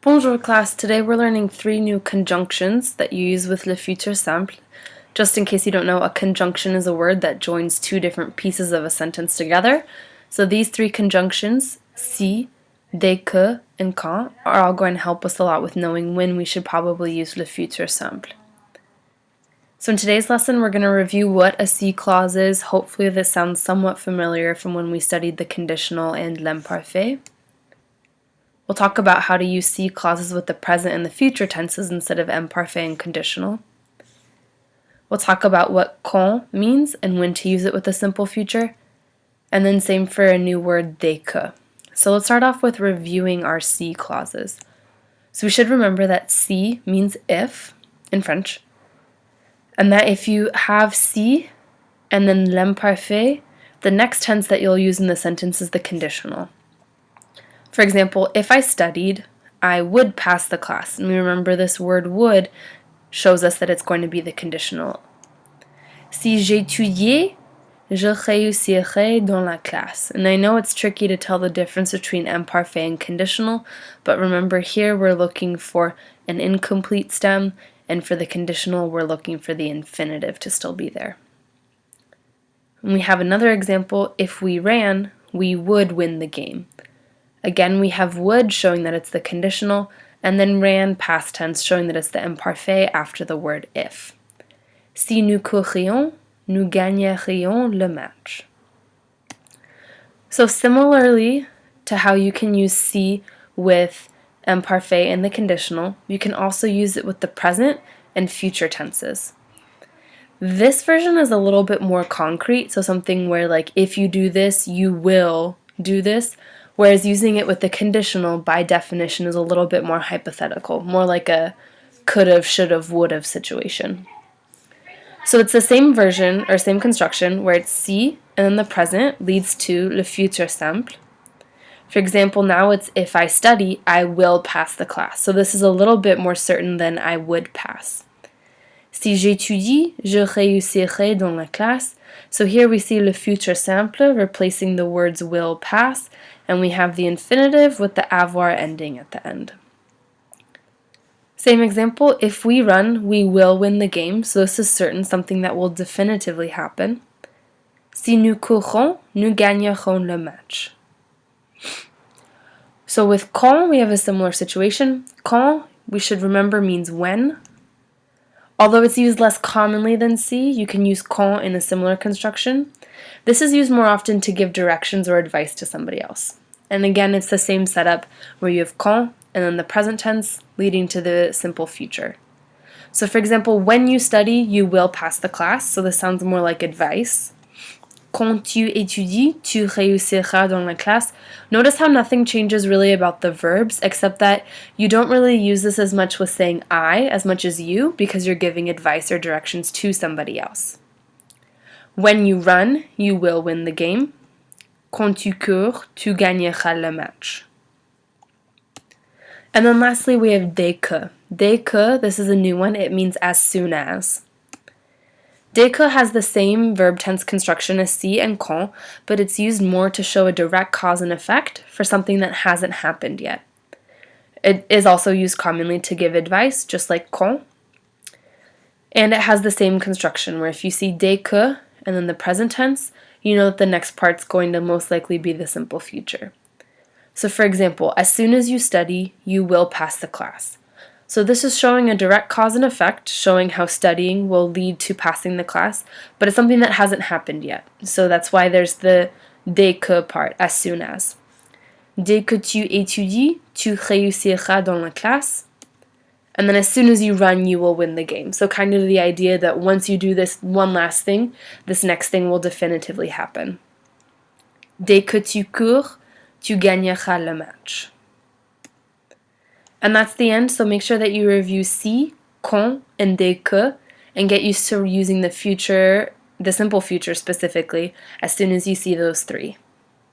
Bonjour class, today we're learning 3 new conjunctions that you use with le futur simple. Just in case you don't know, a conjunction is a word that joins 2 different pieces of a sentence together. So these 3 conjunctions, si, dès que, and quand, are all going to help us a lot with knowing when we should probably use le futur simple. So in today's lesson we're going to review what a si clause is. Hopefully this sounds somewhat familiar from when we studied the conditional and l'imparfait. We'll talk about how to use si clauses with the present and the future tenses instead of imparfait and conditional. We'll talk about what quand means and when to use it with the simple future. And then same for a new word, dès que. So let's start off with reviewing our si clauses. So we should remember that si means if in French, and that if you have si and then l'imparfait, the next tense that you'll use in the sentence is the conditional. For example, if I studied, I would pass the class. And we remember this word would shows us that it's going to be the conditional. Si j'étudiais, je réussirais dans la classe. And I know it's tricky to tell the difference between imparfait and conditional, but remember here we're looking for an incomplete stem, and for the conditional we're looking for the infinitive to still be there. And we have another example, if we ran, we would win the game. Again, we have would showing that it's the conditional, and then ran past tense showing that it's the imparfait after the word if. Si nous courions, nous gagnerions le match. So similarly to how you can use si with imparfait and the conditional, you can also use it with the present and future tenses. This version is a little bit more concrete, so something where like if you do this, you will do this. Whereas using it with the conditional, by definition, is a little bit more hypothetical, more like a could've, should've, would've situation. So it's the same version, or same construction, where it's si, and then the present leads to le futur simple. For example, now it's if I study, I will pass the class. So this is a little bit more certain than I would pass. Si j'étudie, je réussirai dans la classe. So here we see le futur simple replacing the words will pass, and we have the infinitive with the avoir ending at the end. Same example, if we run, we will win the game, so this is certain, something that will definitively happen. Si nous courons, nous gagnerons le match. So with quand, we have a similar situation. Quand, we should remember, means when. Although it's used less commonly than si, you can use quand in a similar construction. This is used more often to give directions or advice to somebody else. And again, it's the same setup where you have quand and then the present tense leading to the simple future. So for example, when you study, you will pass the class. So this sounds more like advice. Quand tu étudies, tu réussiras dans la classe. Notice how nothing changes really about the verbs, except that you don't really use this as much with saying I as much as you, because you're giving advice or directions to somebody else. When you run, you will win the game. Quand tu cours, tu gagneras le match. And then lastly, we have dès que. Dès que, this is a new one, it means as soon as. Dès que has the same verb tense construction as si and quand, but it's used more to show a direct cause and effect for something that hasn't happened yet. It is also used commonly to give advice, just like quand. And it has the same construction, where if you see dès que and then the present tense, you know that the next part's going to most likely be the simple future. So for example, as soon as you study, you will pass the class. So this is showing a direct cause and effect, showing how studying will lead to passing the class, but it's something that hasn't happened yet. So that's why there's the dès que part, as soon as. Dès que tu étudies, tu réussiras dans la classe. And then as soon as you run, you will win the game. So kind of the idea that once you do this one last thing, this next thing will definitively happen. Dès que tu cours, tu gagneras le match. And that's the end, so make sure that you review si, quand, and dès que, and get used to using the future, the simple future specifically, as soon as you see those 3.